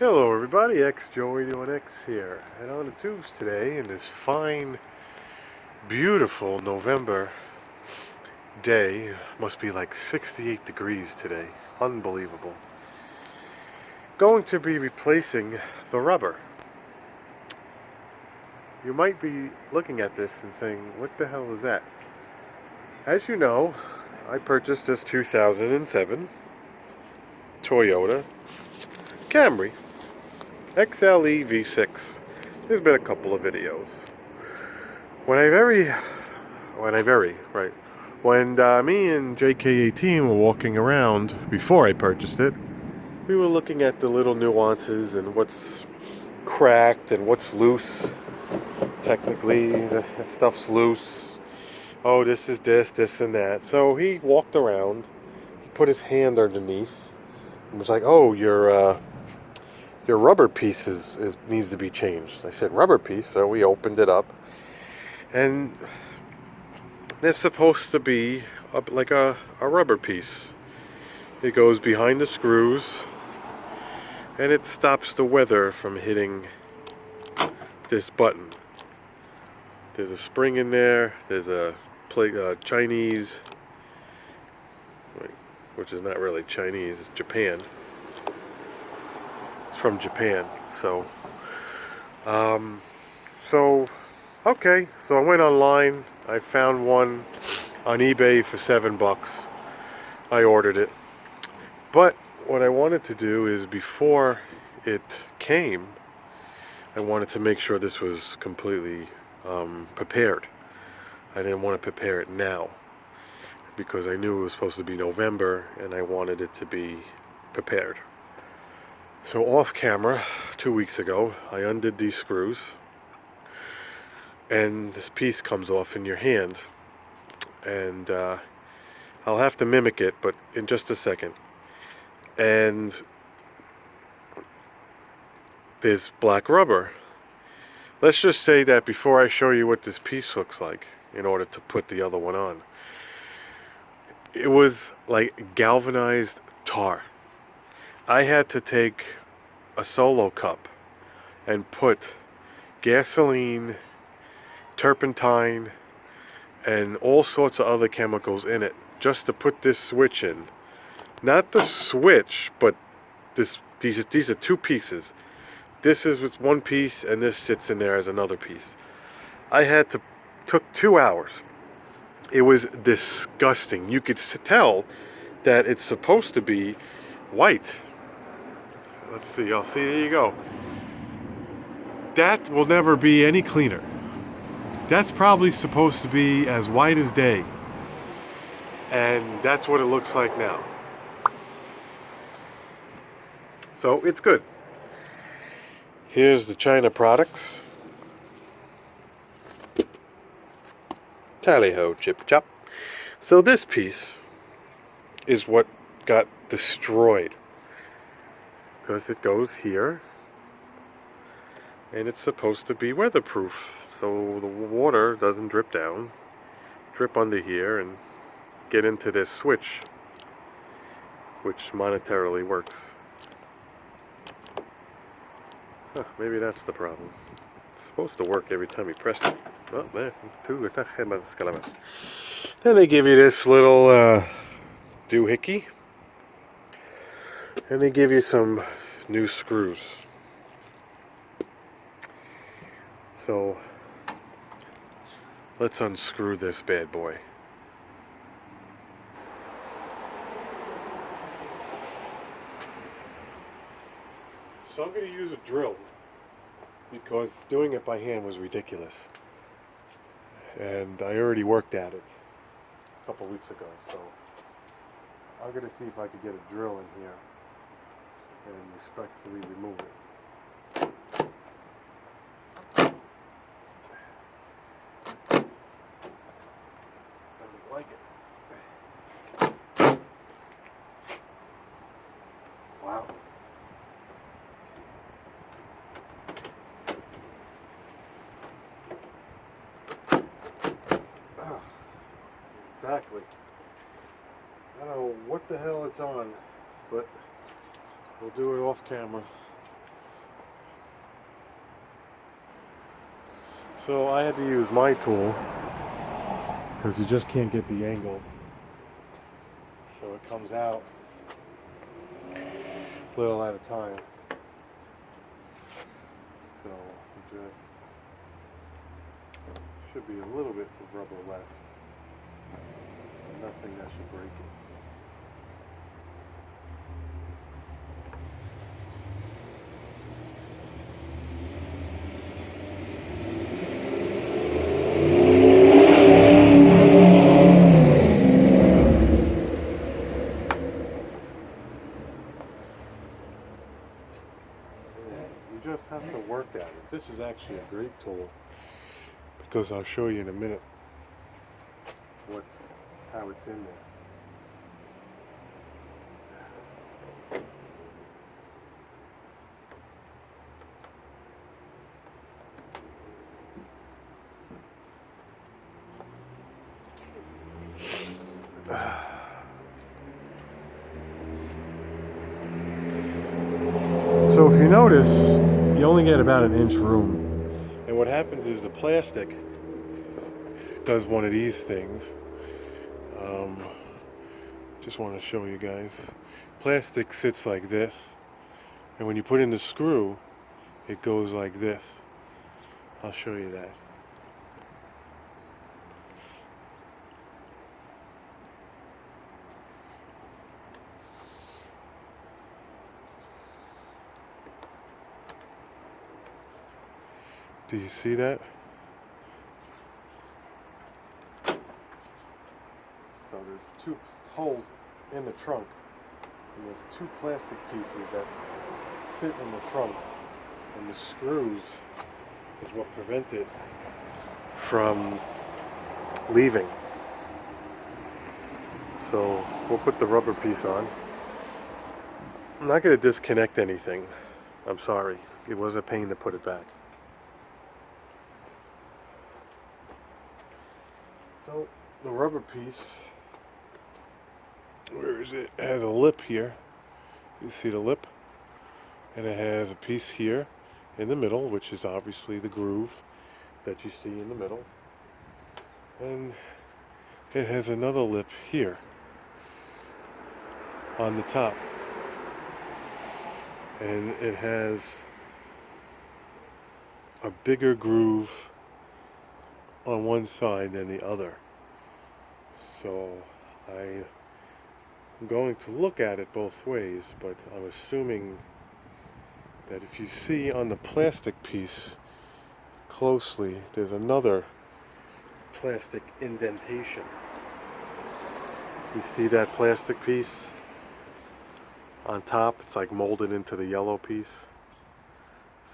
Hello everybody, X-Joey1X here, and on the tubes today in this fine, beautiful November day. Must be like 68 degrees today, unbelievable. Going to be replacing the rubber. You might be looking at this and saying, what the hell is that? As you know, I purchased this 2007 Toyota Camry XLE V6. There's been a couple of videos. When me and JK18 were walking around before I purchased it, we were looking at the little nuances and what's cracked and what's loose. Technically, the stuff's loose. Oh, this is this and that. So he walked around, he put his hand underneath, and was like, "Oh, your rubber piece needs to be changed." I said, "Rubber piece?" So we opened it up, and there's supposed to be like a rubber piece. It goes behind the screws, and it stops the weather from hitting this button. There's a spring in there. There's a Chinese, which is not really Chinese, it's Japan. It's from Japan. So okay, so I went online. I found one on eBay for $7. I ordered it. But what I wanted to do is, before it came, I wanted to make sure this was completely prepared. I didn't want to prepare it now because I knew it was supposed to be November and I wanted it to be prepared. So off camera, 2 weeks ago, I undid these screws, and this piece comes off in your hand, and I'll have to mimic it, but in just a second. And there's black rubber. Let's just say that before I show you what this piece looks like, in order to put the other one on, it was like galvanized tar. I had to take a Solo cup and put gasoline, turpentine, and all sorts of other chemicals in it just to put this switch in. Not the switch, but these are two pieces. This is with one piece, and this sits in there as another piece. Took 2 hours. It was disgusting. You could tell that it's supposed to be white. Let's see. I'll see. There you go. That will never be any cleaner. That's probably supposed to be as white as day. And that's what it looks like now. So it's good. Here's the China products. Tally-ho, chip-chop. So this piece is what got destroyed, because it goes here, and it's supposed to be weatherproof, so the water doesn't drip down, drip under here, and get into this switch, which monetarily works. Huh, maybe that's the problem. It's supposed to work every time you press it. Oh, man. Then they give you this little doohickey, and they give you some new screws. So let's unscrew this bad boy. So I'm going to use a drill, because doing it by hand was ridiculous. And I already worked at it a couple weeks ago, so I'm going to see if I could get a drill in here and respectfully remove it. Doesn't like it. Wow. Exactly. I don't know what the hell it's on, but we'll do it off camera. So I had to use my tool because you just can't get the angle. So it comes out a little at a time. So just should be a little bit of rubber left. Nothing that should break it. You just have to work at it. This is actually a great tool because I'll show you in a minute how it's in there. So if you notice, you only get about an inch room. And what happens is the plastic does one of these things. Just want to show you guys. Plastic sits like this, and when you put in the screw, it goes like this. I'll show you that. Do you see that? So there's two holes in the trunk, and there's two plastic pieces that sit in the trunk, and the screws is what prevent it from leaving. So we'll put the rubber piece on. I'm not going to disconnect anything. I'm sorry. It was a pain to put it back. So the rubber piece, where is it? It has a lip here. You see the lip? And it has a piece here in the middle, which is obviously the groove that you see in the middle. And it has another lip here on the top. And it has a bigger groove on one side than the other. So I'm going to look at it both ways, but I'm assuming that if you see on the plastic piece closely, there's another plastic indentation. You see that plastic piece on top? It's like molded into the yellow piece.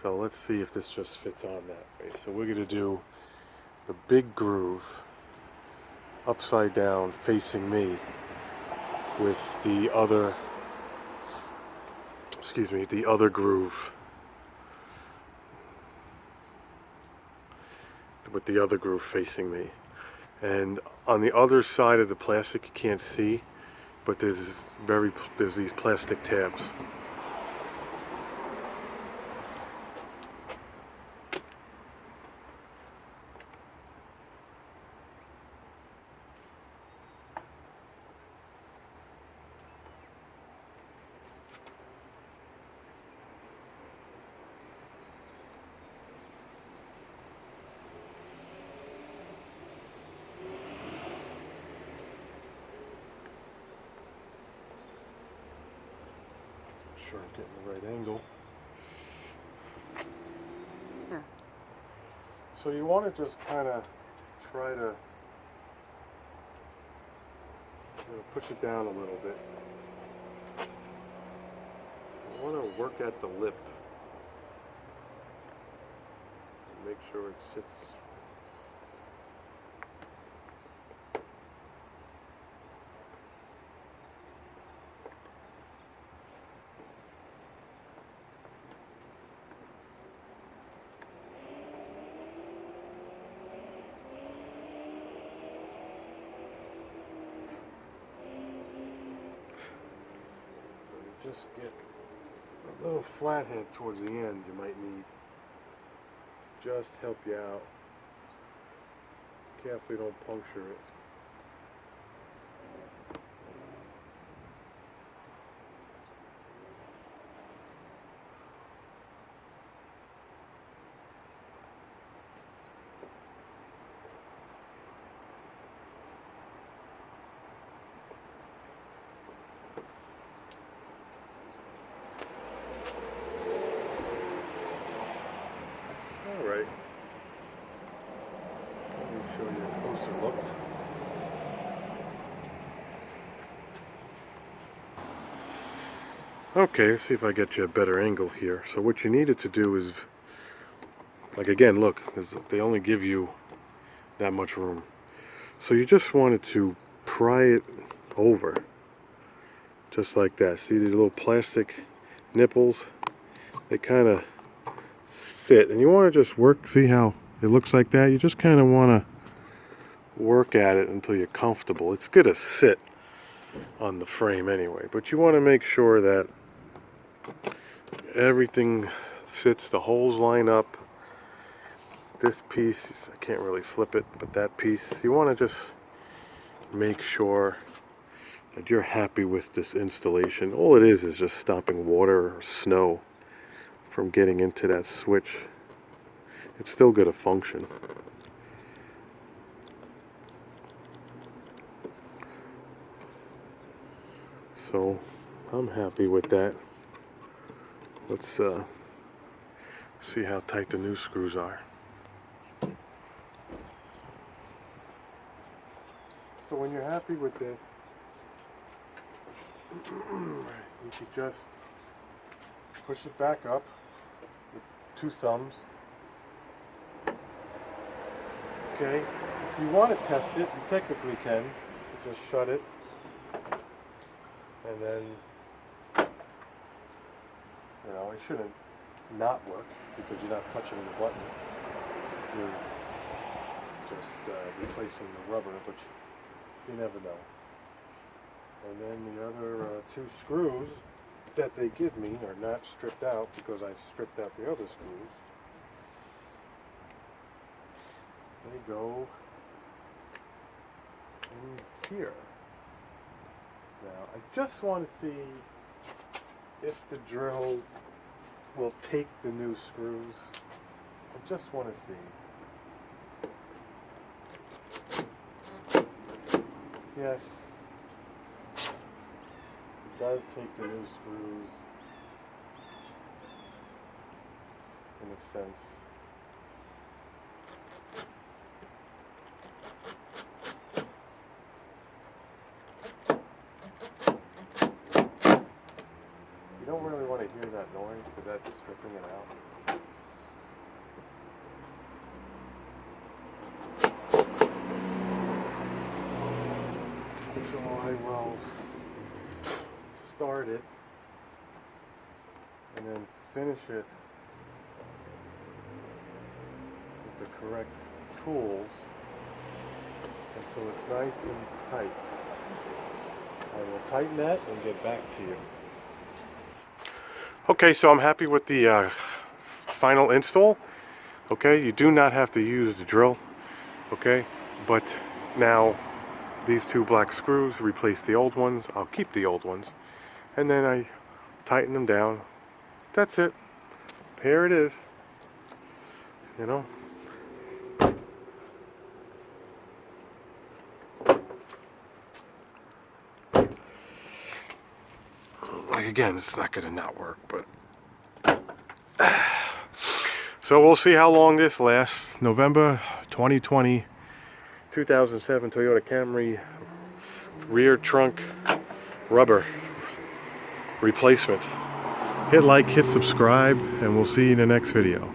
So let's see if this just fits on that way. So we're going to do the big groove upside down facing me with the other groove facing me. And on the other side of the plastic you can't see, but there's these plastic tabs. Sure I'm getting the right angle. Yeah. So you want to just kind of try to push it down a little bit. You want to work at the lip. Make sure it sits. Just get a little flathead towards the end you might need. Just help you out. carefully don't puncture it. Alright, let me show you a closer look. Okay, let's see if I get you a better angle here. So what you needed to do is, like again, look, they only give you that much room. So you just wanted to pry it over, just like that. See these little plastic nipples? They kind of sit, and you want to just work, see how it looks like that? You just kind of want to work at it until you're comfortable. It's going to sit on the frame anyway, but you want to make sure that everything sits, the holes line up. This piece, I can't really flip it, but that piece, you want to just make sure that you're happy with this installation. All it is just stopping water or snow from getting into that switch. It's still going to function. So I'm happy with that. Let's see how tight the new screws are. So when you're happy with this, you can just push it back up with 2 thumbs. Okay, if you want to test it, you technically can. You just shut it, and then, you know, it shouldn't not work because you're not touching the button. You're just replacing the rubber, but you never know. And then the other 2 screws that they give me are not stripped out because I stripped out the other screws. They go in here. Now I just want to see if the drill will take the new screws. I just want to see. Yes, it does take the new screws in a sense. You don't really want to hear that noise because that's stripping it out. So I will start it and then finish it with the correct tools until it's nice and tight. I will tighten that and get back to you. Okay, so I'm happy with the final install. Okay, you do not have to use the drill. Okay, but now these 2 black screws replace the old ones. I'll keep the old ones, and then I tighten them down. That's it. Here it is. You know. Like again, it's not gonna not work, but so we'll see how long this lasts. November 2020, 2007 Toyota Camry rear trunk rubber replacement. Hit like, hit subscribe, and we'll see you in the next video.